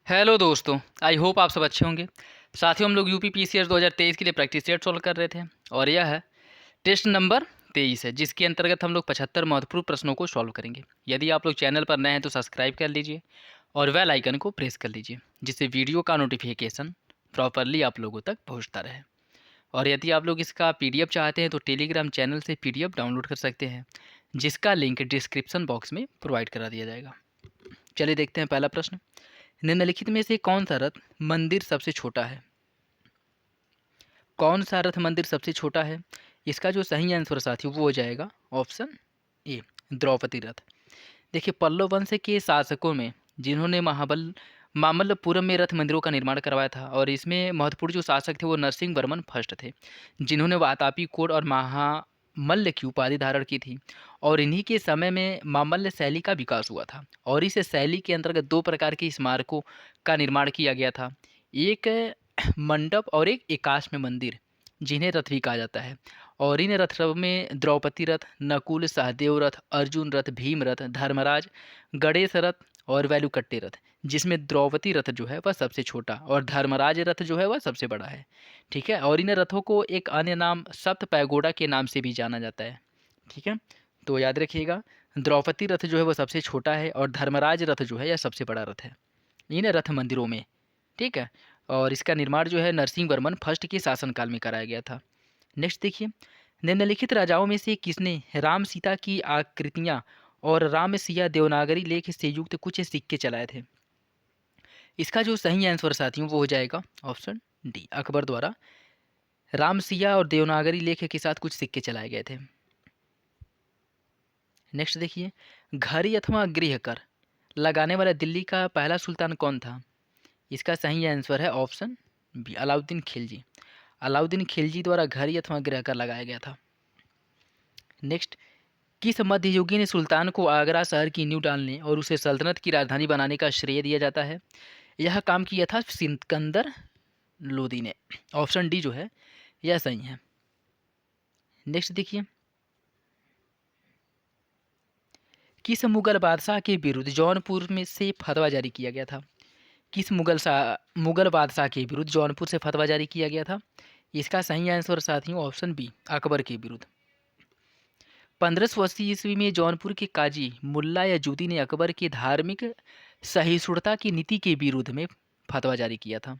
Hello दोस्तों, I hope आप सब अच्छे होंगे। साथियों, हम लोग यूपी पीसीएस 2023 के लिए प्रैक्टिस सेट सॉल्व कर रहे थे और यह है टेस्ट नंबर 23 है, जिसके अंतर्गत हम लोग 75 महत्वपूर्ण प्रश्नों को सॉल्व करेंगे। यदि आप लोग चैनल पर नए हैं तो सब्सक्राइब कर लीजिए और बेल आइकन को प्रेस कर लीजिए, जिससे वीडियो का नोटिफिकेशन प्रॉपरली आप लोगों तक पहुँचता रहे। और यदि आप लोग इसका पीडीएफ चाहते हैं तो टेलीग्राम चैनल से पीडीएफ डाउनलोड कर सकते हैं, जिसका लिंक डिस्क्रिप्शन बॉक्स में प्रोवाइड करा दिया जाएगा। चलिए देखते हैं पहला प्रश्न। निम्नलिखित में से कौन सा रथ मंदिर सबसे छोटा है? कौन सा रथ मंदिर सबसे छोटा है? इसका जो सही आंसर साथियों वो हो जाएगा ऑप्शन ए, द्रौपदी रथ। देखिए, पल्लव वंश के शासकों में जिन्होंने मामल्लपुरम में रथ मंदिरों का निर्माण करवाया था, और इसमें महत्वपूर्ण जो शासक थे वो नरसिंह वर्मन फर्स्ट थे, जिन्होंने वातापी कोट और महामल्ल की उपाधि धारण की थी। और इन्हीं के समय में मामल्ल शैली का विकास हुआ था, और इस शैली के अंतर्गत दो प्रकार के स्मारकों का निर्माण किया गया था। एक मंडप और एक एकाश्म मंदिर, जिन्हें रथ भी कहा जाता है। और इन रथों में द्रौपदी रथ, नकुल सहदेव रथ, अर्जुन रथ, भीम रथ, धर्मराज, गणेश रथ और वैलुकट्टे रथ, जिसमें द्रौपदी रथ जो है वह सबसे छोटा और धर्मराज रथ जो है वह सबसे बड़ा है। ठीक है, और इन रथों को एक अन्य नाम सप्त पैगोडा के नाम से भी जाना जाता है। ठीक है, तो याद रखिएगा, द्रौपदी रथ जो है वह सबसे छोटा है और धर्मराज रथ जो है यह सबसे बड़ा रथ है इन रथ मंदिरों में। ठीक है, और इसका निर्माण जो है नरसिंह वर्मन फर्स्ट के शासनकाल में कराया गया था। नेक्स्ट देखिए, निम्नलिखित राजाओं में से किसने राम सीता की आकृतियाँ और राम सिया देवनागरी लेख से युक्त कुछ सिक्के चलाए थे? इसका जो सही आंसर साथियों वो हो जाएगा ऑप्शन डी, अकबर द्वारा राम सिया और देवनागरी लेख के साथ कुछ सिक्के चलाए गए थे। नेक्स्ट देखिए, घड़ी अथवा गृह कर लगाने वाला दिल्ली का पहला सुल्तान कौन था? इसका सही आंसर है ऑप्शन बी, अलाउद्दीन खिलजी। अलाउद्दीन खिलजी द्वारा घड़ी अथवा गृह कर लगाया गया था। नेक्स्ट, किस मध्ययुगीन सुल्तान को आगरा शहर की नींव डालने और उसे सल्तनत की राजधानी बनाने का श्रेय दिया जाता है? यह काम किया था सिकंदर लोदी ने। ऑप्शन डी जो है यह सही है। नेक्स्ट देखिए, किस मुगल बादशाह के विरुद्ध जौनपुर में से फतवा जारी किया गया था? किस मुगल बादशाह के विरुद्ध जौनपुर से फतवा जारी किया गया था? इसका सही आंसर साथियों ऑप्शन बी, अकबर के विरुद्ध। 1580 ईस्वी में जौनपुर के काजी मुल्ला यजूदी ने अकबर की धार्मिक सहिष्णुता की नीति के विरुद्ध में फतवा जारी किया था।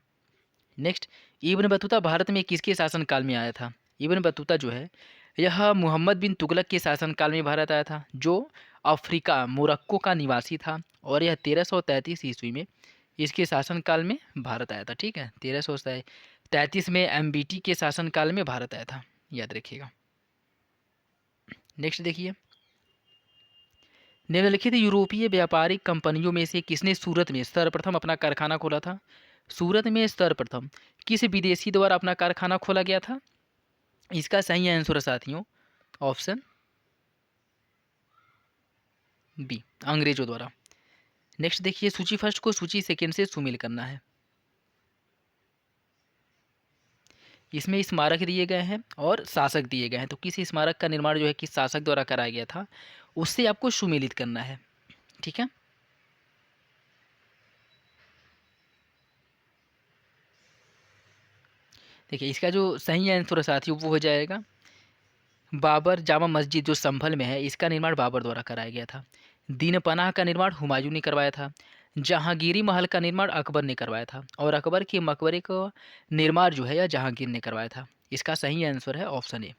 नेक्स्ट, इब्न बतूता भारत में किसके शासनकाल में आया था? इब्न बतूता जो है यह मोहम्मद बिन तुगलक के शासनकाल में भारत आया था, जो अफ्रीका मोरक्को का निवासी था, और यह 1333 ईस्वी में इसके शासनकाल में भारत आया था। ठीक है, 1333 में एमबीटी के शासनकाल में भारत आया था, याद रखिएगा। नेक्स्ट देखिए, निम्नलिखित यूरोपीय व्यापारिक कंपनियों में से किसने सूरत में सर्वप्रथम अपना कारखाना खोला था? सूरत में सर्वप्रथम किस विदेशी द्वारा अपना कारखाना खोला गया था? इसका सही आंसर साथियों ऑप्शन बी, अंग्रेजों द्वारा। नेक्स्ट देखिए, सूची फर्स्ट को सूची सेकेंड से सुमेल करना है। इसमें स्मारक दिए गए हैं और शासक दिए गए हैं, तो किस स्मारक का निर्माण जो है किस शासक द्वारा कराया गया था उससे आपको सुमेलित करना है। ठीक है, देखिए इसका जो सही आंसर है साथियों वो हो जाएगा बाबर जामा मस्जिद, जो संभल में है, इसका निर्माण बाबर द्वारा कराया गया था। दीन पनाह का निर्माण हुमायूं ने करवाया था। जहांगीरी महल का निर्माण अकबर ने करवाया था, और अकबर के मकबरे का निर्माण जो है यह जहांगीर ने करवाया था। इसका सही आंसर है ऑप्शन ए।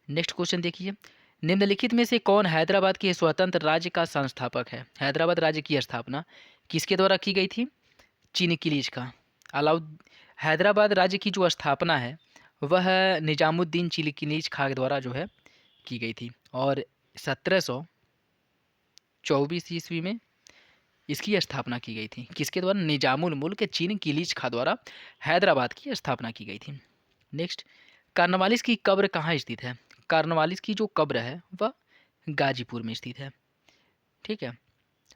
नेक्स्ट क्वेश्चन देखिए, निम्नलिखित में से कौन हैदराबाद के स्वतंत्र राज्य का संस्थापक है? हैदराबाद राज्य की स्थापना किसके द्वारा की गई थी? चिनकिलीज का। अलाउद हैदराबाद राज्य की जो स्थापना है वह निजामुद्दीन चिलकिलीज खां द्वारा जो है की गई थी, और 1724 ईस्वी में इसकी स्थापना की गई थी। किसके द्वारा? निजामुल मुल्क चिनकिलीज खां द्वारा हैदराबाद की स्थापना की गई थी। नेक्स्ट, कार्नवालिस की कब्र कहाँ स्थित है? कार्नवालिस की जो कब्र है वह गाजीपुर में स्थित है। ठीक है,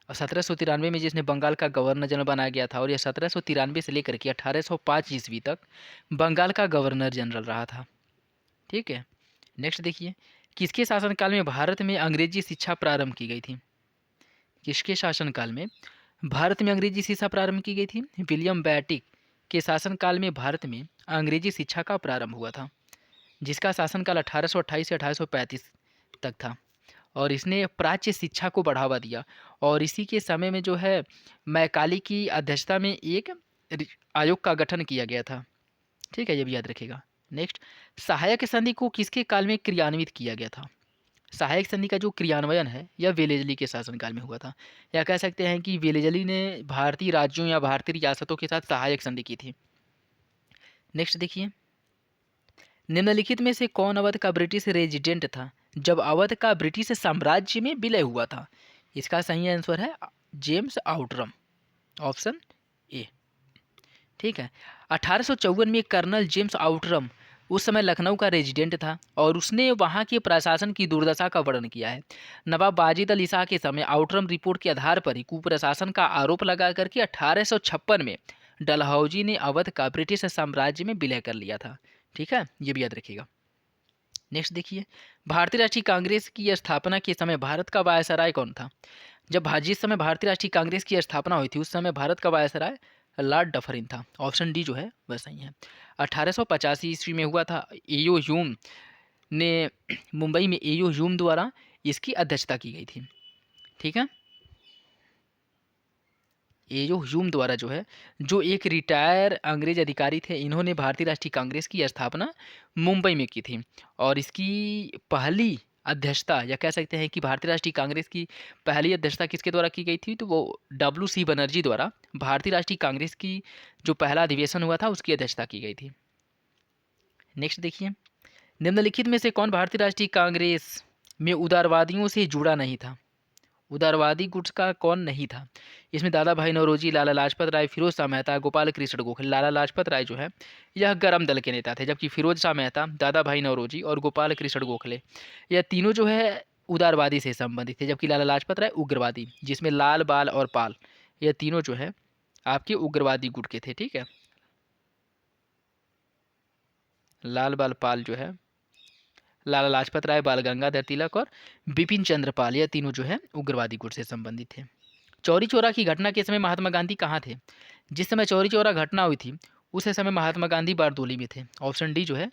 और 1793 में जिसने बंगाल का गवर्नर जनरल बनाया गया था, और यह 1793 से लेकर के 1805 ईस्वी तक बंगाल का गवर्नर जनरल रहा था। ठीक है, नेक्स्ट देखिए, किसके शासनकाल में भारत में अंग्रेजी शिक्षा प्रारंभ की गई थी? किसके शासनकाल में भारत में अंग्रेजी शिक्षा प्रारंभ की गई थी? विलियम बेंटिक के शासनकाल में भारत में अंग्रेजी शिक्षा का प्रारंभ हुआ था, जिसका शासनकाल 1828 से 1835 तक था। और इसने प्राच्य शिक्षा को बढ़ावा दिया। और इसी के समय में जो है मैकाले की अध्यक्षता में एक आयोग का गठन किया गया था। ठीक है, ये भी याद रखिएगा। नेक्स्ट, सहायक संधि को किसके काल में क्रियान्वित किया गया था? सहायक संधि का जो क्रियान्वयन है यह वेलेजली के शासनकाल में हुआ था, या कह सकते हैं कि वेलेजली ने भारतीय राज्यों या भारतीय रियासतों के साथ सहायक संधि की थी। नेक्स्ट देखिए, निम्नलिखित में से कौन अवध का ब्रिटिश रेजिडेंट था जब अवध का ब्रिटिश साम्राज्य में विलय हुआ था? इसका सही आंसर है जेम्स आउटरम, ऑप्शन ए। ठीक है, 1854 में कर्नल जेम्स आउटरम उस समय लखनऊ का रेजिडेंट था और उसने वहाँ के प्रशासन की दुर्दशा का वर्णन किया है। नवाब वाजिद अली शाह के समय आउटरम रिपोर्ट के आधार पर ही कुप्रशासन का आरोप लगा करके 1856 में डलहौजी ने अवध का ब्रिटिश साम्राज्य में विलय कर लिया था। ठीक है, ये भी याद रखिएगा। नेक्स्ट देखिए, भारतीय राष्ट्रीय कांग्रेस की स्थापना के समय भारत का वायसराय कौन था? जिस समय भारतीय राष्ट्रीय कांग्रेस की स्थापना हुई थी उस समय भारत का वायसराय लॉर्ड डफरिन था। ऑप्शन डी जो है वह सही है। 1885 ईस्वी में हुआ था। एयो ह्यूम ने मुंबई में एयो ह्यूम द्वारा इसकी अध्यक्षता की गई थी। ठीक है, एयो ह्यूम द्वारा जो है, जो एक रिटायर अंग्रेज अधिकारी थे, इन्होंने भारतीय राष्ट्रीय कांग्रेस की स्थापना मुंबई में की थी। और इसकी पहली अध्यक्षता, या कह सकते हैं कि भारतीय राष्ट्रीय कांग्रेस की पहली अध्यक्षता किसके द्वारा की गई थी? तो वो WC बनर्जी द्वारा भारतीय राष्ट्रीय कांग्रेस की जो पहला अधिवेशन हुआ था उसकी अध्यक्षता की गई थी। नेक्स्ट देखिए, निम्नलिखित में से कौन भारतीय राष्ट्रीय कांग्रेस में उदारवादियों से जुड़ा नहीं था? उदारवादी गुट का कौन नहीं था? इसमें दादा भाई नौरोजी, लाला लाजपत राय, फिरोज शाह मेहता, गोपाल कृष्ण गोखले। लाला लाजपत राय जो है यह गरम दल के नेता थे, जबकि फिरोज शाह मेहता, दादा भाई नौरोजी और गोपाल कृष्ण गोखले यह तीनों जो है उदारवादी से संबंधित थे, जबकि लाला लाजपत राय उग्रवादी, जिसमें लाल, बाल और पाल यह तीनों जो है आपके उग्रवादी गुट के थे। ठीक है, लाल, बाल, पाल जो है लाला लाजपत राय, बाल गंगाधर तिलक और बिपिन चंद्र पाल, यह तीनों जो है उग्रवादी गुट से संबंधित थे। चौरी चौरा की घटना के समय महात्मा गांधी कहाँ थे? जिस समय चौरी चौरा घटना हुई थी उस समय महात्मा गांधी बारदोली में थे। ऑप्शन डी जो है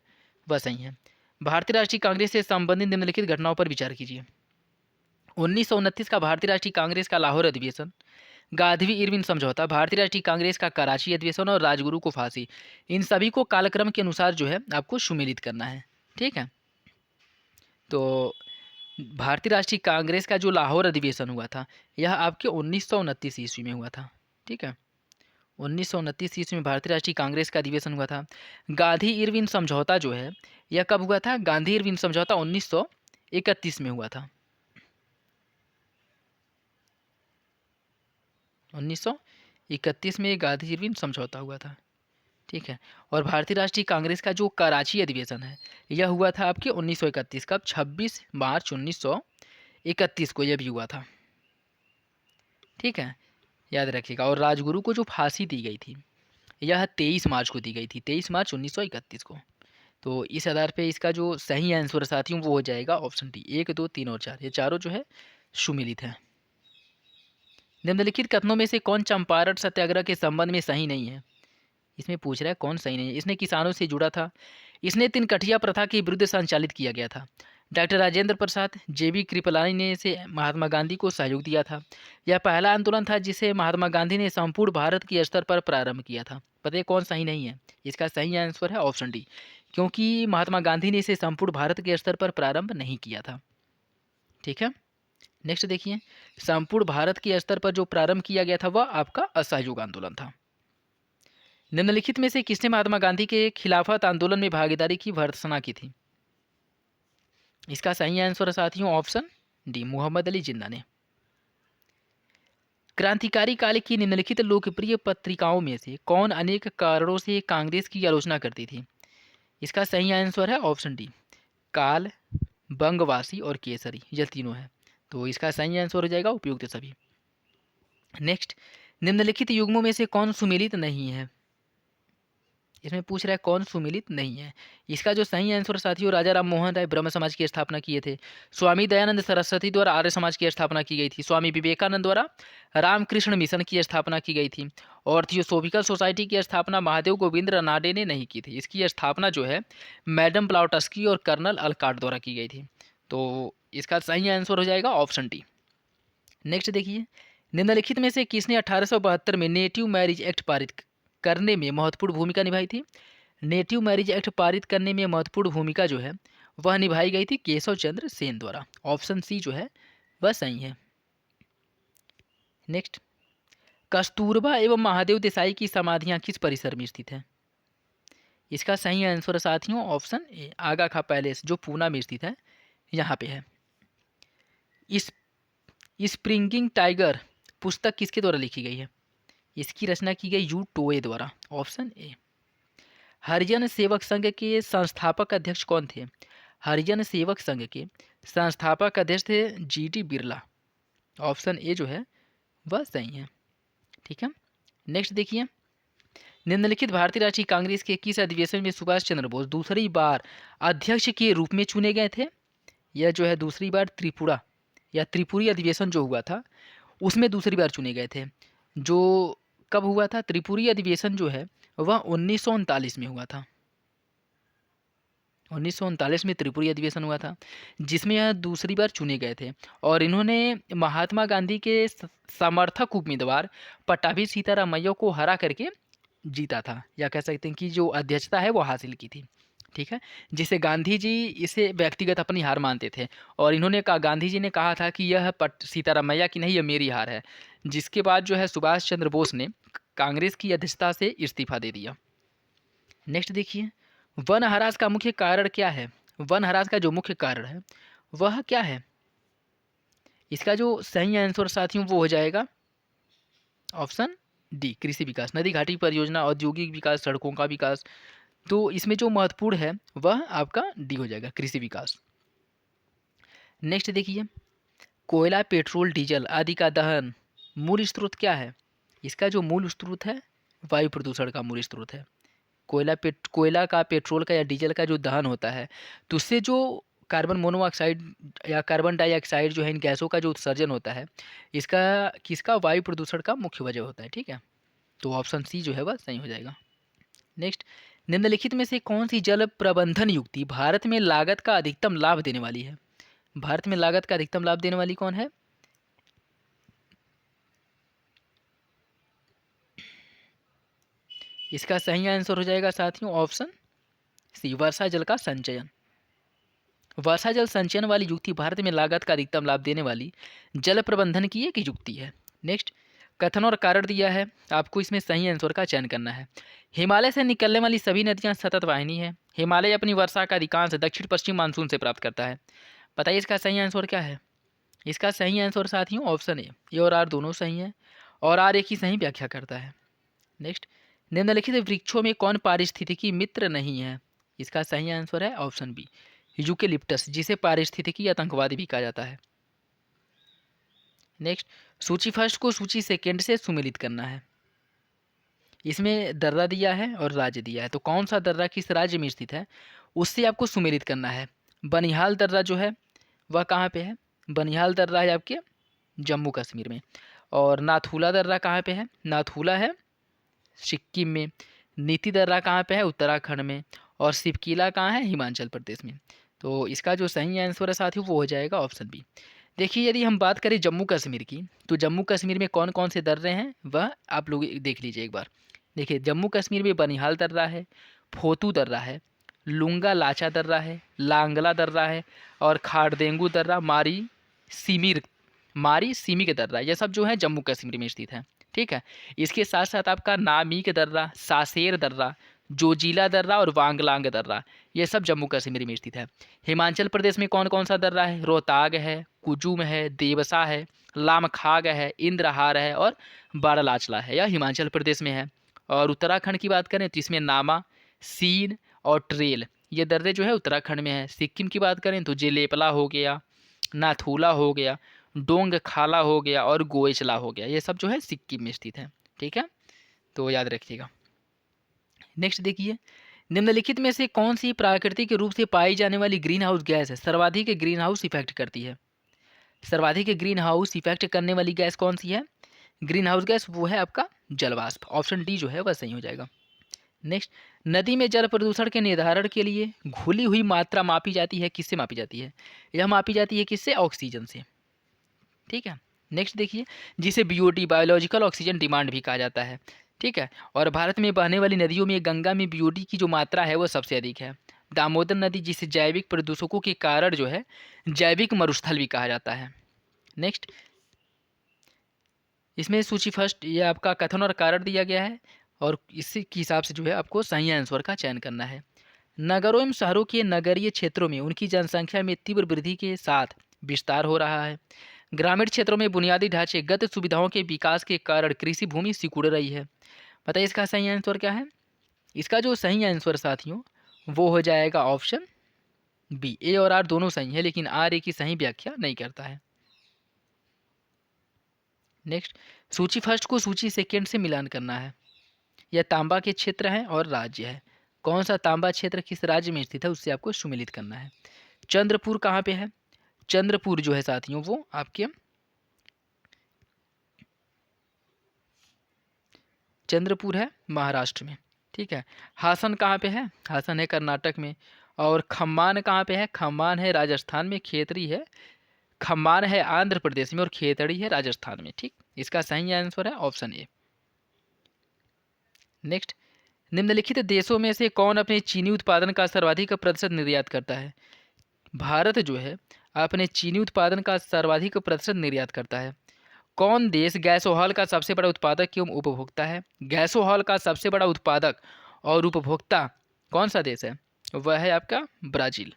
वह सही है। भारतीय राष्ट्रीय कांग्रेस से संबंधित निम्नलिखित घटनाओं पर विचार कीजिए। 1929 का भारतीय राष्ट्रीय कांग्रेस का लाहौर अधिवेशन, गांधी इरविन समझौता, भारतीय राष्ट्रीय कांग्रेस का कराची अधिवेशन और राजगुरु को फांसी, इन सभी को कालक्रम के अनुसार जो है आपको सुमेलित करना है। ठीक है, तो भारतीय राष्ट्रीय कांग्रेस का जो लाहौर अधिवेशन हुआ था यह आपके 1929 ईस्वी में हुआ था। ठीक है, 1929 ईस्वी में भारतीय राष्ट्रीय कांग्रेस का अधिवेशन हुआ था। गांधी इरविन समझौता जो है यह कब हुआ था? गांधी इरविन समझौता 1931 में हुआ था। 1931 में गांधी इरविन समझौता हुआ था। ठीक है, और भारतीय राष्ट्रीय कांग्रेस का जो कराची अधिवेशन है यह हुआ था आपके 1931 कब? 26 मार्च 1931 को यह भी हुआ था। ठीक है, याद रखिएगा। और राजगुरु को जो फांसी दी गई थी यह 23 मार्च को दी गई थी, 23 मार्च 1931 को। तो इस आधार पे इसका जो सही आंसर साथियों वो हो जाएगा ऑप्शन डी। 1, 2, 3 और 4 ये चारों जो है सुमिलित है। निम्नलिखित कथनों में से कौन चंपारण सत्याग्रह के संबंध में सही नहीं है? इसमें पूछ रहा है कौन सही नहीं है। इसने किसानों से जुड़ा था, इसने तिनकठिया प्रथा के विरुद्ध संचालित किया गया था, डॉक्टर राजेंद्र प्रसाद, JB कृपलानी ने इसे महात्मा गांधी को सहयोग दिया था, यह पहला आंदोलन था जिसे महात्मा गांधी ने संपूर्ण भारत के स्तर पर प्रारंभ किया था। पता है कौन सही नहीं है? इसका सही आंसर है ऑप्शन डी, क्योंकि महात्मा गांधी ने इसे संपूर्ण भारत के स्तर पर प्रारंभ नहीं किया था। ठीक है, नेक्स्ट देखिए, संपूर्ण भारत के स्तर पर जो प्रारंभ किया गया था वह आपका असहयोग आंदोलन था। निम्नलिखित में से किसने महात्मा गांधी के खिलाफत आंदोलन में भागीदारी की भर्त्सना की थी? इसका सही आंसर है साथियों ऑप्शन डी, मोहम्मद अली जिन्ना ने। क्रांतिकारी काल की निम्नलिखित लोकप्रिय पत्रिकाओं में से कौन अनेक कारणों से कांग्रेस की आलोचना करती थी? इसका सही आंसर है ऑप्शन डी, काल, बंगवासी और केसरी, यह तीनों है। तो इसका सही आंसर हो जाएगा उपयुक्त सभी। नेक्स्ट, निम्नलिखित युग्मों में से कौन सुमेलित नहीं है? इसमें पूछ रहा है कौन सुमिलित नहीं है। इसका जो सही आंसर साथियों, राजा राम मोहन राय ब्रह्म समाज की स्थापना किए थे। स्वामी दयानंद सरस्वती द्वारा आर्य समाज की स्थापना की गई थी। स्वामी विवेकानंद द्वारा रामकृष्ण मिशन की स्थापना की गई थी। और थियोसॉफिकल सोसाइटी की स्थापना महादेव गोविंद रनाडे ने नहीं की थी। इसकी स्थापना जो है मैडम ब्लाउटस्की और कर्नल अलकाट द्वारा की गई थी। तो इसका सही आंसर हो जाएगा ऑप्शन डी। नेक्स्ट देखिए, निम्नलिखित में से किसने 1872 में नेटिव मैरिज एक्ट पारित करने में महत्वपूर्ण भूमिका निभाई थी। नेटिव मैरिज एक्ट पारित करने में महत्वपूर्ण भूमिका जो है वह निभाई गई थी केशव चंद्र सेन द्वारा। ऑप्शन सी जो है वह सही है। नेक्स्ट, कस्तूरबा एवं महादेव देसाई की समाधियां किस परिसर में स्थित हैं। इसका सही आंसर साथियों ऑप्शन ए, आगा खा पैलेस जो पूना में स्थित है, यहाँ पे है। इस स्प्रिंगिंग टाइगर पुस्तक किसके द्वारा लिखी गई है। इसकी रचना की गई यू टोए द्वारा। Option A. हरिजन सेवक संघ के संस्थापक अध्यक्ष कौन थे। हरिजन सेवक संघ के संस्थापक अध्यक्ष थे जीटी बिरला। ऑप्शन ए जो है वह सही है। ठीक है, नेक्स्ट देखिए, निम्नलिखित भारतीय राष्ट्रीय कांग्रेस के किस अधिवेशन में सुभाष चंद्र बोस दूसरी बार अध्यक्ष के रूप में चुने गए थे। यह जो है दूसरी बार त्रिपुरा या त्रिपुरी अधिवेशन जो हुआ था उसमें दूसरी बार चुने गए थे। जो कब हुआ था, त्रिपुरी अधिवेशन जो है वह 1939 में हुआ था। 1939 में त्रिपुरी अधिवेशन हुआ था जिसमें यह दूसरी बार चुने गए थे। और इन्होंने महात्मा गांधी के समर्थक उम्मीदवार पट्टाभी सीतारामैया को हरा करके जीता था, या कह सकते हैं कि जो अध्यक्षता है वो हासिल की थी। ठीक है, जिसे गांधी जी इसे व्यक्तिगत अपनी हार मानते थे। और इन्होंने कहा, गांधी जी ने कहा था कि यह सीतारामैया की नहीं, यह मेरी हार है। जिसके बाद जो है सुभाष चंद्र बोस ने कांग्रेस की अध्यक्षता से इस्तीफा दे दिया। नेक्स्ट देखिए, वन ह्रास का मुख्य कारण क्या है। वन ह्रास का जो मुख्य कारण है वह क्या है। इसका जो सही आंसर साथियों वो हो जाएगा ऑप्शन डी, कृषि विकास, नदी घाटी परियोजना, औद्योगिक विकास, सड़कों का विकास। तो इसमें जो महत्वपूर्ण है वह आपका डी हो जाएगा, कृषि विकास। नेक्स्ट देखिए, कोयला पेट्रोल डीजल आदि का दहन मूल स्रोत क्या है। इसका जो मूल स्रोत है वायु प्रदूषण का मूल स्रोत है। कोयला का, पेट्रोल का या डीजल का जो दहन होता है तो उससे जो कार्बन मोनोऑक्साइड या कार्बन डाइऑक्साइड जो है इन गैसों का जो उत्सर्जन होता है, इसका किसका, वायु प्रदूषण का मुख्य वजह होता है। ठीक है, तो ऑप्शन सी जो है वह सही हो जाएगा। नेक्स्ट, निम्नलिखित में से कौन सी जल प्रबंधन युक्ति भारत में लागत का अधिकतम लाभ देने वाली है। भारत में लागत का अधिकतम लाभ देने वाली कौन है। इसका सही आंसर हो जाएगा साथियों ऑप्शन सी, वर्षा जल का संचयन। वर्षा जल संचयन वाली युक्ति भारत में लागत का अधिकतम लाभ देने वाली जल प्रबंधन की एक युक्ति है। नेक्स्ट, कथन और कारण दिया है, आपको इसमें सही आंसर का चयन करना है। हिमालय से निकलने वाली सभी नदियां सतत वाहिनी है। हिमालय अपनी वर्षा का अधिकांश दक्षिण पश्चिम मानसून से प्राप्त करता है। बताइए इसका सही आंसर क्या है। इसका सही आंसर साथियों ऑप्शन ए और आर दोनों सही है, और आर एक ही सही व्याख्या करता है। नेक्स्ट, निम्नलिखित वृक्षों में कौन पारिस्थितिकी मित्र नहीं है। इसका सही आंसर है ऑप्शन बी, यूकेलिप्टस, जिसे पारिस्थितिकी आतंकवादी भी कहा जाता है। नेक्स्ट, सूची फर्स्ट को सूची सेकेंड से सुमेलित करना है। इसमें दर्रा दिया है और राज्य दिया है, तो कौन सा दर्रा किस राज्य में स्थित है उससे आपको सुमेलित करना है। बनिहाल दर्रा जो है वह कहाँ पे है। बनिहाल दर्रा है आपके जम्मू कश्मीर में। और नाथूला दर्रा कहाँ पे है। नाथूला है सिक्किम में। नीति दर्रा कहाँ पे है, उत्तराखंड में। और सिपकीला कहाँ है, हिमाचल प्रदेश में। तो इसका जो सही आंसर है साथियों वो हो जाएगा ऑप्शन बी। देखिए, यदि हम बात करें जम्मू कश्मीर की, तो जम्मू कश्मीर में कौन कौन से दर्रे हैं वह आप लोग देख लीजिए एक बार। देखिए, जम्मू कश्मीर में बनिहाल दर्रा है, फोतू दर्रा है, लुंगा लाचा दर्रा है, लांगला दर्रा है, और खारदेंगू दर्रा, मारी सीमी के दर्रा, ये सब जो है जम्मू कश्मीर में स्थित है। ठीक है, इसके साथ साथ आपका नामीक दर्रा, सासेर दर्रा, जोजिला दर्रा और वांगलांग दर्रा, ये सब जम्मू कश्मीर में स्थित है। हिमाचल प्रदेश में कौन कौन सा दर्रा है, रोहताग है, कुजुम है, देवसा है, लामखाग है, इंद्रहार है और बारालाचला है, यह हिमाचल प्रदेश में है। और उत्तराखंड की बात करें तो इसमें नामा, सीन और ट्रेल, ये दर्रे जो है उत्तराखंड में है। सिक्किम की बात करें तो जेलेपला हो गया, नाथूला हो गया, डोंग खाला हो गया और गोएचला हो गया, ये सब जो है सिक्किम में स्थित है। ठीक है, तो याद रखिएगा। नेक्स्ट देखिए, निम्नलिखित में से कौन सी प्राकृतिक रूप से पाई जाने वाली ग्रीन हाउस गैस है सर्वाधिक ग्रीन हाउस इफेक्ट करती है? सर्वाधिक ग्रीन हाउस इफेक्ट करने वाली गैस कौन सी है? ग्रीन हाउस गैस वो है आपका जलवाष्प। ऑप्शन डी जो है वह सही हो जाएगा। नेक्स्ट, नदी में जल प्रदूषण के निर्धारण के लिए घुली हुई मात्रा मापी जाती है, किससे मापी जाती है? यह मापी जाती है किससे? ऑक्सीजन से। ठीक है। नेक्स्ट देखिए, जिसे बीओडी बायोलॉजिकल ऑक्सीजन डिमांड भी कहा जाता है। ठीक है। और भारत में बहने वाली नदियों में गंगा में बीओडी की जो मात्रा है वो सबसे अधिक है। दामोदर नदी, जिसे जैविक प्रदूषकों के कारण जो है जैविक मरुस्थल भी कहा जाता है। नेक्स्ट, इसमें सूची फर्स्ट ये आपका कथन और कारण दिया गया है और इसी के हिसाब से जो है आपको सही आंसर का चयन करना है। नगरों एवं शहरों के नगरीय क्षेत्रों में उनकी जनसंख्या में तीव्र वृद्धि के साथ विस्तार हो रहा है। ग्रामीण क्षेत्रों में बुनियादी ढांचेगत सुविधाओं के विकास के कारण कृषि भूमि सिकुड़ रही है। बताइए इसका सही आंसर क्या है? इसका जो सही आंसर साथियों वो हो जाएगा ऑप्शन बी। ए और आर दोनों सही है, लेकिन आर ए की सही व्याख्या नहीं करता है। नेक्स्ट, सूची फर्स्ट को सूची सेकेंड से मिलान करना है। यह तांबा के क्षेत्र है और राज्य है। कौन सा तांबा क्षेत्र किस राज्य में स्थित है उससे आपको सुमेलित करना है। चंद्रपुर कहाँ पे है? चंद्रपुर जो है साथियों वो आपके चंद्रपुर है महाराष्ट्र में। ठीक है। हासन कहाँ पे है? हासन है कर्नाटक में। और खम्मान कहाँ पे है? खम्मान है राजस्थान में। खेतड़ी है, खम्मान है आंध्र प्रदेश में और खेतड़ी है राजस्थान में। ठीक, इसका सही आंसर है ऑप्शन ए। नेक्स्ट, निम्नलिखित देशों में से कौन अपने चीनी उत्पादन का सर्वाधिक प्रतिशत निर्यात करता है? भारत जो है अपने चीनी उत्पादन का सर्वाधिक प्रतिशत निर्यात करता है। कौन देश गैसोहॉल का सबसे बड़ा उत्पादक एवं उपभोक्ता है? गैसोहॉल का सबसे बड़ा उत्पादक और उपभोक्ता कौन सा देश है? वह है आपका ब्राज़ील।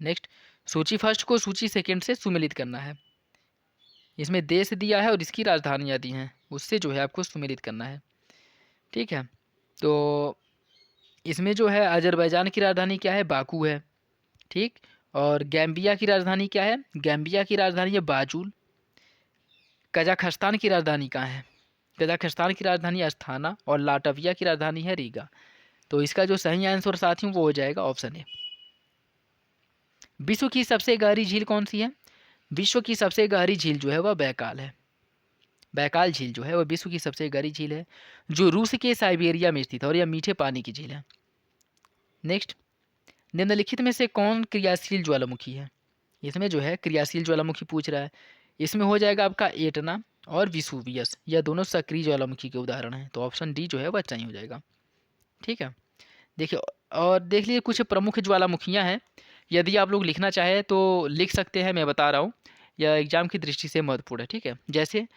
नेक्स्ट, सूची फर्स्ट को सूची सेकेंड से सुमेलित करना है। इसमें देश दिया है और इसकी राजधानियाँ दी हैं, उससे जो है आपको सुमेलित करना है। ठीक है। तो इसमें जो है अजरबैजान की राजधानी क्या है? बाकू है। ठीक। और गैम्बिया की राजधानी क्या है? गैम्बिया की राजधानी है बाजूल। कजाखस्तान की राजधानी कहाँ है? कजाखस्तान की राजधानी अस्थाना और लाटविया की राजधानी है रीगा। तो इसका जो सही आंसर साथियों वो हो जाएगा ऑप्शन ए। विश्व की सबसे गहरी झील कौन सी है? विश्व की सबसे गहरी झील जो है वह बैकाल है। बैकाल झील जो है वह विश्व की सबसे गहरी झील है, जो रूस के साइबेरिया में स्थित है और यह मीठे पानी की झील है। नेक्स्ट, निम्नलिखित में से कौन क्रियाशील ज्वालामुखी है? इसमें जो है क्रियाशील ज्वालामुखी पूछ रहा है। इसमें हो जाएगा आपका एटना और विसुवियस, यह दोनों सक्रिय ज्वालामुखी के उदाहरण हैं। तो ऑप्शन डी जो है वह सही हो जाएगा। ठीक है। देखिए, और देख लीजिए कुछ प्रमुख ज्वालामुखियाँ हैं। यदि आप लोग लिखना चाहें तो लिख सकते हैं, मैं बता रहा हूँ। यह एग्जाम की दृष्टि से महत्वपूर्ण है। ठीक है। जैसे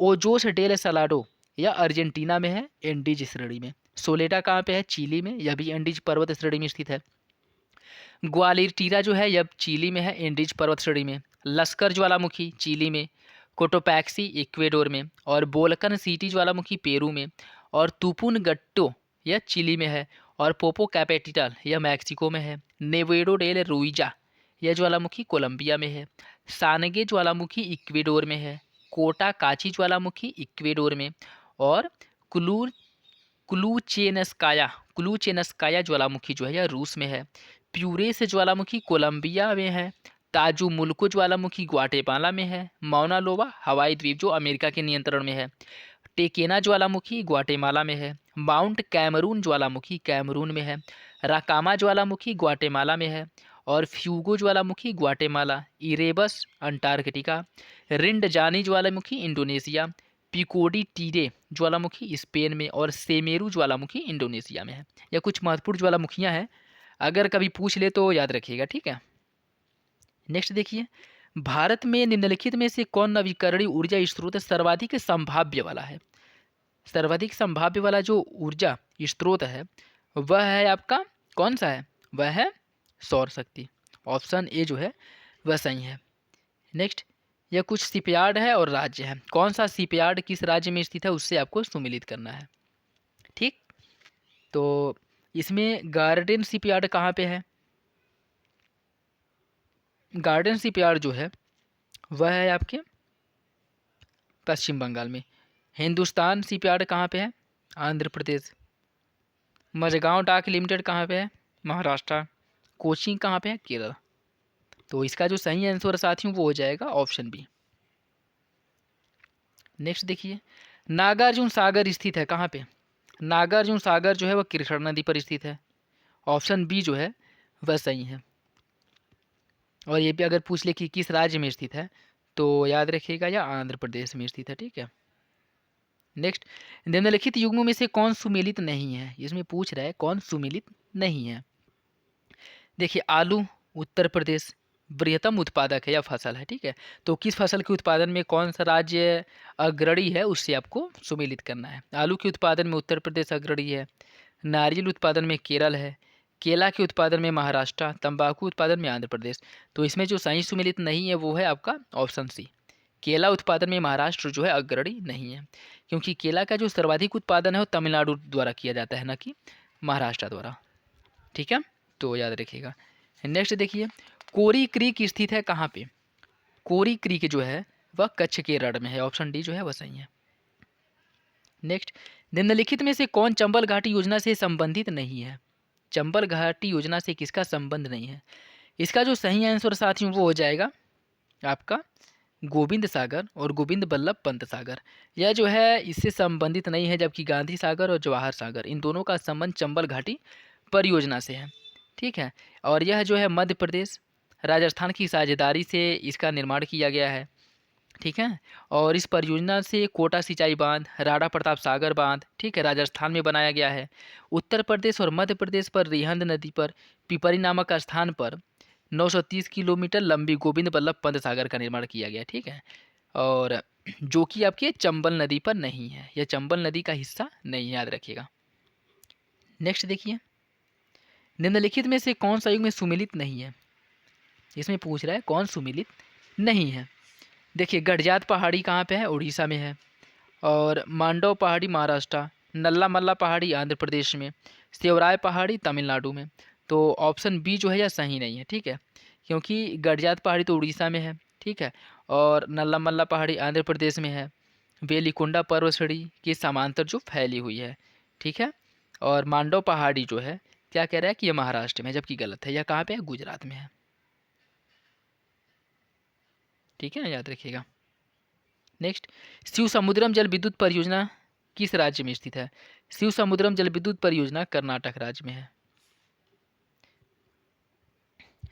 ओजोस डेल सलाडो, यह अर्जेंटीना में है एंडीज श्रेणी में। सोलेडा कहाँ पे है? चिली में, यह भी एंडीज पर्वत श्रेणी में स्थित है। ग्वालिटीरा जो है यह चिली में है एंडीज पर्वत श्रेणी में। लश्कर ज्वालामुखी चिली में। कोटोपैक्सी इक्वेडोर में। और बोल्कन सिटी ज्वालामुखी पेरू में। और तुपुन गट्टो यह चिली में है। और पोपो कैपिटल यह मैक्सिको में है। नेवेडो डेल रुइजा यह ज्वालामुखी कोलंबिया में है। सानगे ज्वालामुखी इक्वेडोर में है। कोटा काची ज्वालामुखी इक्वेडोर में। और कुलू क्लूचेनस्काया ज्वालामुखी जो है यह रूस में है। प्यूरेस ज्वालामुखी कोलंबिया में है। ताजुमुल्को ज्वालामुखी ग्वाटेमाला में है। मौना लोवा हवाई द्वीप जो अमेरिका के नियंत्रण में है। टेकेना ज्वालामुखी ग्वाटेमाला में है। माउंट कैमरून ज्वालामुखी कैमरून में है। राकामा ज्वालामुखी ग्वाटेमाला में है। और फ्यूगो ज्वालामुखी ग्वाटेमाला। Erebus Antarctica. रिंडजानी ज्वालामुखी इंडोनेशिया। पिकोडी टीरे ज्वालामुखी स्पेन में। और सेमेरू ज्वालामुखी इंडोनेशिया में है। यह कुछ महत्वपूर्ण ज्वालामुखियाँ हैं, अगर कभी पूछ ले तो याद रखिएगा। ठीक है। नेक्स्ट देखिए, भारत में निम्नलिखित में से कौन नवीकरणीय ऊर्जा स्रोत सर्वाधिक संभाव्य वाला है? सर्वाधिक संभाव्य वाला जो ऊर्जा स्रोत है वह है आपका कौन सा है? वह है सौर शक्ति। ऑप्शन ए जो है वह सही है। नेक्स्ट, यह कुछ शिपयार्ड है और राज्य है। कौन सा शिपयार्ड किस राज्य में स्थित है उससे आपको सुमेलित करना है। ठीक। तो इसमें गार्डन शिपयार्ड कहाँ पे है? गार्डन शिपयार्ड जो है वह है आपके पश्चिम बंगाल में। हिंदुस्तान शिपयार्ड कहाँ पे है? आंध्र प्रदेश। मझगांव डाक लिमिटेड कहाँ पे है? महाराष्ट्र। कोचिंग कहाँ पे है? केरल। तो इसका जो सही आंसर साथियों वो हो जाएगा ऑप्शन बी। नेक्स्ट देखिए, नागार्जुन सागर स्थित है कहाँ पे? नागार्जुन सागर जो है वह कृष्णा नदी पर स्थित है। ऑप्शन बी जो है वह सही है। और ये भी अगर पूछ ले कि किस राज्य में स्थित है तो याद रखिएगा या आंध्र प्रदेश में स्थित है। ठीक है। नेक्स्ट, निम्नलिखित युग्मों में से कौन सुमेलित नहीं है? इसमें पूछ रहा है कौन सुमेलित नहीं है। देखिए, आलू उत्तर प्रदेश बृहत्तम उत्पादक है या फसल है। ठीक है, तो किस फसल के उत्पादन में कौन सा राज्य अग्रणी है उससे आपको सुमेलित करना है। आलू के उत्पादन में उत्तर प्रदेश अग्रणी है, नारियल उत्पादन में केरल है, केला के उत्पादन में महाराष्ट्र, तंबाकू उत्पादन में आंध्र प्रदेश। तो इसमें जो सही सुमेलित नहीं है वो है आपका ऑप्शन सी। केला उत्पादन में महाराष्ट्र जो है अग्रणी नहीं है, क्योंकि केला का जो सर्वाधिक उत्पादन है वो तमिलनाडु द्वारा किया जाता है, ना कि महाराष्ट्र द्वारा। ठीक है, तो याद रखिएगा। नेक्स्ट देखिए, कोरी क्रीक स्थित है कहाँ पे? कोरी क्रीक जो है वह कच्छ के रण में है। ऑप्शन डी जो है वह सही है। नेक्स्ट, निम्नलिखित में से कौन चंबल घाटी योजना से संबंधित नहीं है? चंबल घाटी योजना से किसका संबंध नहीं है? इसका जो सही आंसर साथियों वो हो जाएगा आपका गोविंद सागर और गोविंद बल्लभ पंत सागर। यह जो है इससे संबंधित नहीं है, जबकि गांधी सागर और जवाहर सागर इन दोनों का संबंध चंबल घाटी परियोजना से है। ठीक है, और यह जो है मध्य प्रदेश राजस्थान की साझेदारी से इसका निर्माण किया गया है। ठीक है, और इस परियोजना से कोटा सिंचाई बांध, राणा प्रताप सागर बांध, ठीक है, राजस्थान में बनाया गया है। उत्तर प्रदेश और मध्य प्रदेश पर रिहंद नदी पर पिपरी नामक स्थान पर 930 किलोमीटर लंबी गोविंद बल्लभ पंत सागर का निर्माण किया गया। ठीक है, और जो कि आपके चंबल नदी पर नहीं है, यह चंबल नदी का हिस्सा नहीं है, याद रखिएगा। नेक्स्ट देखिए, निम्नलिखित में से कौन सा युग में सुमेलित नहीं है? इसमें पूछ रहा है कौन सुमेलित नहीं है। देखिए, गढ़जात पहाड़ी कहाँ पे है? उड़ीसा में है। और मांडव पहाड़ी महाराष्ट्र, नल्ला मल्ला पहाड़ी आंध्र प्रदेश में, सेवराय पहाड़ी तमिलनाडु में। तो ऑप्शन बी जो है यह सही नहीं है। ठीक है, क्योंकि गढ़जात पहाड़ी तो उड़ीसा में है। ठीक है, और नल्ला मल्ला पहाड़ी आंध्र प्रदेश में है। वेलिकोंडा पर्वतश्रेणी के समांतर जो फैली हुई है। ठीक है, और मांडव पहाड़ी जो है क्या कह रहा है कि यह महाराष्ट्र में है, जबकि गलत है, यह कहाँ पे है? गुजरात में है। ठीक है, याद रखिएगा। नेक्स्ट, शिव समुद्रम जल विद्युत परियोजना किस राज्य में स्थित है? शिव समुद्रम जल विद्युत परियोजना कर्नाटक राज्य में है।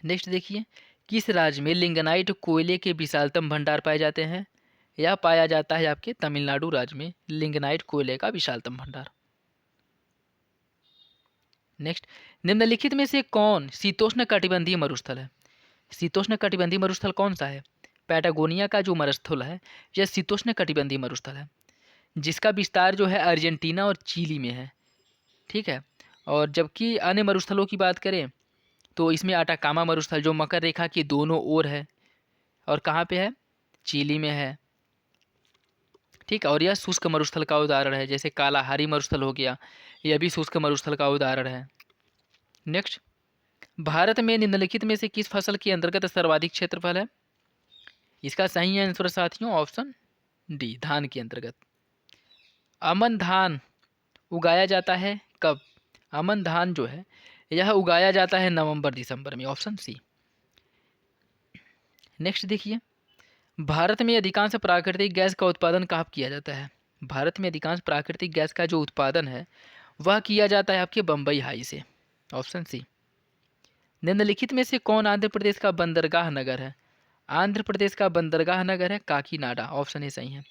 नेक्स्ट देखिए, किस राज्य में लिंगनाइट कोयले के विशालतम भंडार पाए जाते हैं? यह पाया जाता है आपके तमिलनाडु राज्य में लिंगनाइट कोयले का विशालतम भंडार। नेक्स्ट, निम्नलिखित में से कौन शीतोष्ण कटिबंधीय मरुस्थल है? शीतोष्ण कटिबंधीय मरुस्थल कौन सा है? पैटागोनिया का जो मरुस्थल है यह शीतोष्ण कटिबंधीय मरुस्थल है, जिसका विस्तार जो है अर्जेंटीना और चिली में है। ठीक है, और जबकि अन्य मरुस्थलों की बात करें तो इसमें अटाकामा मरुस्थल जो मकर रेखा के दोनों ओर है, और कहाँ पे है? चिली में है। ठीक है, और यह शुष्क मरुस्थल का उदाहरण है, जैसे कालाहारी मरुस्थल हो गया, यह भी शुष्क मरुस्थल का उदाहरण है। नेक्स्ट, भारत में निम्नलिखित में से किस फसल के अंतर्गत सर्वाधिक क्षेत्रफल है? इसका सही आंसर साथियों ऑप्शन डी, धान के अंतर्गत। अमन धान उगाया जाता है कब? अमन धान जो है यह उगाया जाता है नवंबर दिसंबर में। Option C. नेक्स्ट देखिए, भारत में अधिकांश प्राकृतिक गैस का उत्पादन कहाँ किया जाता है? भारत में अधिकांश प्राकृतिक गैस का जो उत्पादन है वह किया जाता है आपके बम्बई हाई से। Option C. निम्नलिखित में से कौन आंध्र प्रदेश का बंदरगाह नगर है? आंध्र प्रदेश का बंदरगाह नगर है काकीनाडा। ऑप्शन ए सही है।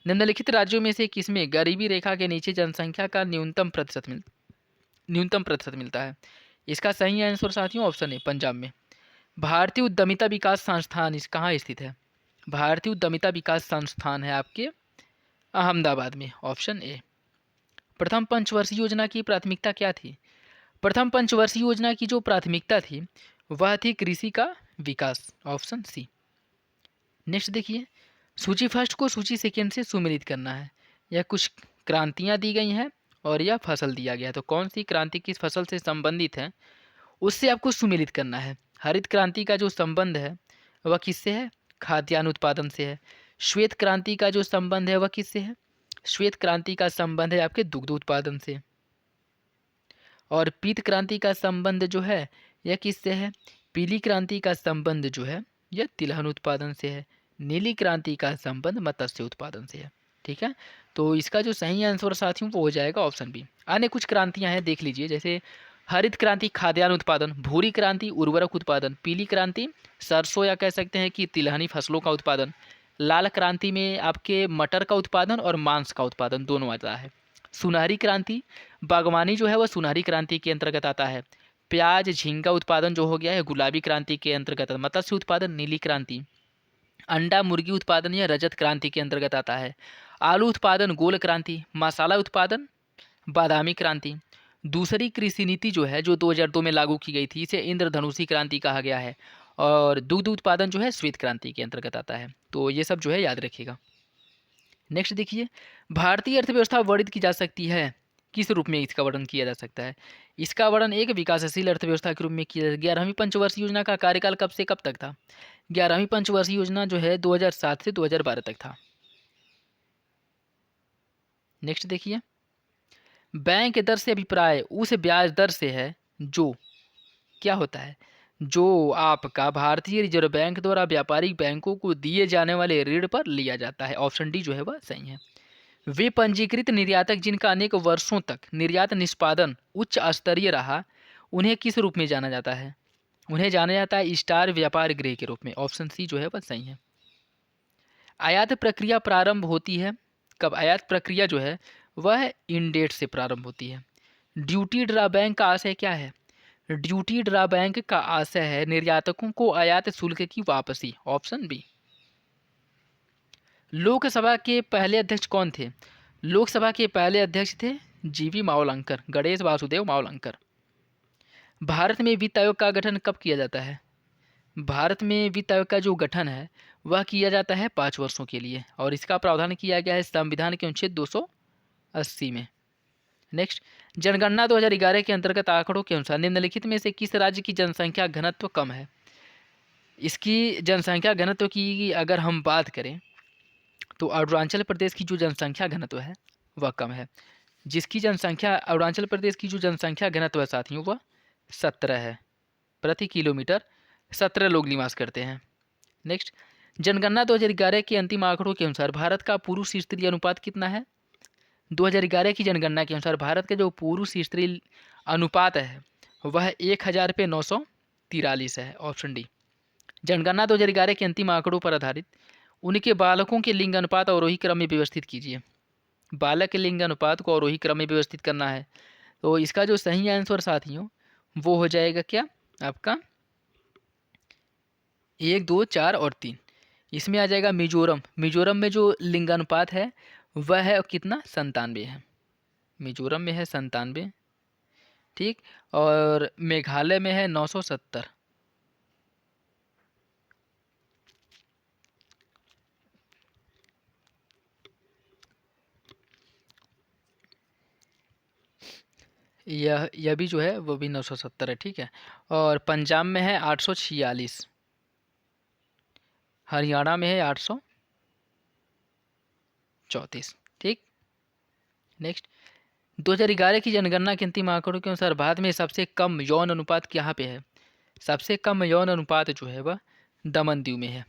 निम्नलिखित राज्यों में से किसमें गरीबी रेखा के नीचे जनसंख्या का न्यूनतम प्रतिशत मिलता है? इसका सही आंसर साथियों ऑप्शन ए, पंजाब में। भारतीय उद्यमिता विकास संस्थान इस कहाँ स्थित है? भारतीय उद्यमिता विकास संस्थान है आपके अहमदाबाद में। Option A. प्रथम पंचवर्षीय योजना की प्राथमिकता क्या थी? प्रथम पंचवर्षीय योजना की जो प्राथमिकता थी वह थी कृषि का विकास। Option C. नेक्स्ट देखिए, सूची फर्स्ट को सूची सेकेंड से सुमेलित करना है। यह कुछ क्रांतियाँ दी गई हैं और यह फसल दिया गया है, तो कौन सी क्रांति किस फसल से संबंधित है उससे आपको सुमेलित करना है। हरित क्रांति का जो संबंध है वह किससे है? खाद्यान्न उत्पादन से है। श्वेत क्रांति का जो संबंध है वह किससे है? श्वेत क्रांति का संबंध है आपके दुग्ध उत्पादन से। और पीत क्रांति का संबंध जो है यह किससे है? पीली क्रांति का संबंध जो है यह तिलहन उत्पादन से है। नीली क्रांति का संबंध मत्स्य उत्पादन से है। ठीक है, तो इसका जो सही आंसर साथियों वो हो जाएगा ऑप्शन बी। अन्य कुछ क्रांतियां हैं, देख लीजिए, जैसे हरित क्रांति खाद्यान्न उत्पादन, भूरी क्रांति उर्वरक उत्पादन, पीली क्रांति सरसों या कह सकते हैं कि तिलहनी फसलों का उत्पादन, लाल क्रांति में आपके मटर का उत्पादन और मांस का उत्पादन दोनों आता है। सुनहरी क्रांति बागवानी जो है वह सुनहरी क्रांति के अंतर्गत आता है। प्याज झींगा उत्पादन जो हो गया है गुलाबी क्रांति के अंतर्गत। मत्स्य उत्पादन नीली क्रांति। अंडा मुर्गी उत्पादन यह रजत क्रांति के अंतर्गत आता है। आलू उत्पादन गोल क्रांति। मसाला उत्पादन बादामी क्रांति। दूसरी कृषि नीति जो है जो 2002 में लागू की गई थी इसे इंद्रधनुषी क्रांति कहा गया है। और दुग्ध उत्पादन जो है श्वेत क्रांति के अंतर्गत आता है। तो ये सब जो है याद रखिएगा। नेक्स्ट देखिए, भारतीय अर्थव्यवस्था वर्णित की जा सकती है, किस रूप में इसका वर्णन किया जा सकता है? इसका वर्णन एक विकासशील अर्थव्यवस्था के रूप में किया। 11वीं पंचवर्षीय योजना का कार्यकाल कब से कब तक था? 11वीं पंचवर्षीय योजना जो है 2007 से 2012 तक था। नेक्स्ट देखिए, बैंक दर से अभिप्राय उस ब्याज दर से है जो क्या होता है? जो आपका भारतीय रिजर्व बैंक द्वारा व्यापारिक बैंकों को दिए जाने वाले ऋण पर लिया जाता है। ऑप्शन डी जो है वह सही है। वे पंजीकृत निर्यातक जिनका अनेक वर्षों तक निर्यात निष्पादन उच्च स्तरीय रहा, उन्हें किस रूप में जाना जाता है? उन्हें जाना जाता है स्टार व्यापार गृह के रूप में। ऑप्शन सी जो है वह सही है। आयात प्रक्रिया प्रारंभ होती है कब? आयात प्रक्रिया जो है वह इन डेट से प्रारंभ होती है। ड्यूटी ड्रा बैंक का आशय क्या है? ड्यूटी ड्रा बैंक का आशय है निर्यातकों को आयात शुल्क की वापसी। Option B. लोकसभा के पहले अध्यक्ष कौन थे? लोकसभा के पहले अध्यक्ष थे जीवी मावलंकर, गणेश वासुदेव मावलंकर। भारत में वित्त आयोग का गठन कब किया जाता है? भारत में वित्त आयोग का जो गठन है वह किया जाता है 5 वर्षों के लिए और इसका प्रावधान किया गया है संविधान के अनुच्छेद 280 में। नेक्स्ट, जनगणना 2011 के अंतर्गत आंकड़ों के अनुसार निम्नलिखित में से किस राज्य की जनसंख्या घनत्व कम है? इसकी जनसंख्या घनत्व की अगर हम बात करें तो अरुणाचल प्रदेश की जो जनसंख्या घनत्व है वह कम है। जिसकी जनसंख्या अरुणाचल प्रदेश की जो जनसंख्या घनत्व है साथियों वह 17 है, प्रति किलोमीटर 17 लोग निवास करते हैं। नेक्स्ट, जनगणना 2011 के अंतिम आंकड़ों के अनुसार भारत का पुरुष स्त्री अनुपात कितना है? 2011 की जनगणना के अनुसार भारत का जो पुरुष स्त्री अनुपात है वह 1000 पे 943 है। Option D. जनगणना 2011 के अंतिम आंकड़ों पर आधारित उनके बालकों के लिंग अनुपात अवरोही क्रम में व्यवस्थित कीजिए। बालक के लिंग अनुपात को अवरोही क्रम में व्यवस्थित करना है। तो इसका जो सही आंसर साथियों वो हो जाएगा क्या आपका 1, 2, 4 और 3। इसमें आ जाएगा मिजोरम। मिजोरम में जो लिंगानुपात है वह है कितना? 97 है। मिजोरम में है 97, ठीक, और मेघालय में है 970। यह भी जो है वो भी 970 है, ठीक है। और पंजाब में है 846, हरियाणा में है 834, ठीक। नेक्स्ट, 2011 की जनगणना के अंतिम आंकड़ों के अनुसार भारत में सबसे कम यौन अनुपात कहाँ पे है? सबसे कम यौन अनुपात जो है वह दमन दीव में है।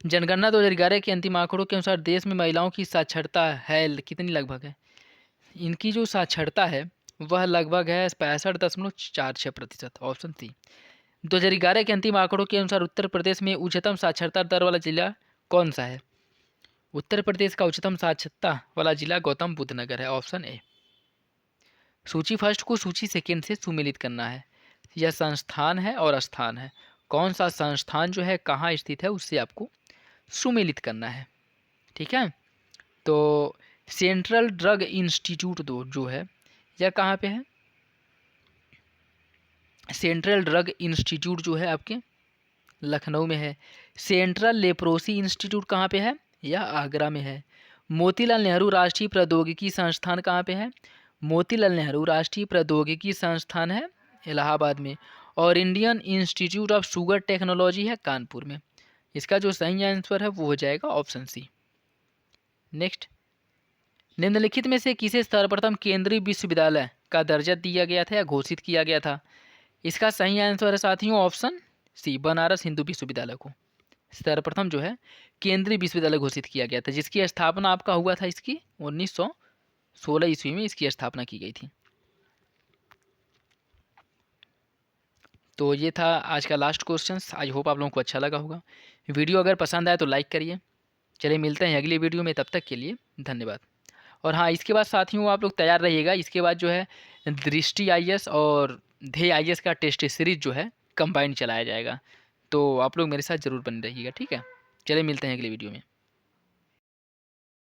जनगणना 2011 के अंतिम आंकड़ों के अनुसार देश में महिलाओं की साक्षरता है कितनी लगभग है? इनकी जो साक्षरता है वह लगभग है 65.46%। Option C. 2011 के अंतिम आंकड़ों के अनुसार उत्तर प्रदेश में उच्चतम साक्षरता दर वाला जिला कौन सा है? उत्तर प्रदेश का उच्चतम साक्षरता वाला जिला गौतम बुद्ध नगर है। Option A. सूची फर्स्ट को सूची सेकेंड से सुमेलित करना है। यह संस्थान है और स्थान है। कौन सा संस्थान जो है कहाँ स्थित है उससे आपको सुमेलित करना है, ठीक है। तो सेंट्रल ड्रग इंस्टीट्यूट जो है यह कहाँ पे है? सेंट्रल ड्रग इंस्टीट्यूट जो है आपके लखनऊ में है। सेंट्रल लेप्रोसी इंस्टीट्यूट कहाँ पे है? यह आगरा में है। मोतीलाल नेहरू राष्ट्रीय प्रौद्योगिकी संस्थान कहाँ पे है? मोतीलाल नेहरू राष्ट्रीय प्रौद्योगिकी संस्थान है इलाहाबाद में। और Indian institute of sugar technology है कानपुर में। इसका जो सही आंसर है वो हो जाएगा ऑप्शन सी। नेक्स्ट, निम्नलिखित में से किसे सर्वप्रथम केंद्रीय विश्वविद्यालय का दर्जा दिया गया था या घोषित किया गया था? इसका सही आंसर है साथियों ऑप्शन सी, बनारस हिंदू विश्वविद्यालय को सर्वप्रथम जो है केंद्रीय विश्वविद्यालय घोषित किया गया था, जिसकी स्थापना आपका हुआ था इसकी 1916 ईस्वी में इसकी स्थापना की गई थी। तो ये था आज का लास्ट क्वेश्चन। आई होप आप लोगों को अच्छा लगा होगा। वीडियो अगर पसंद आए तो लाइक करिए। चलिए मिलते हैं अगली वीडियो में, तब तक के लिए धन्यवाद। और हाँ, इसके बाद साथियों आप लोग तैयार रहिएगा, इसके बाद जो है दृष्टि आईएएस और ध्येय आईएएस का टेस्ट सीरीज जो है कंबाइंड चलाया जाएगा। तो आप लोग मेरे साथ ज़रूर बने रहिएगा, ठीक है। चलिए मिलते हैं अगली वीडियो में।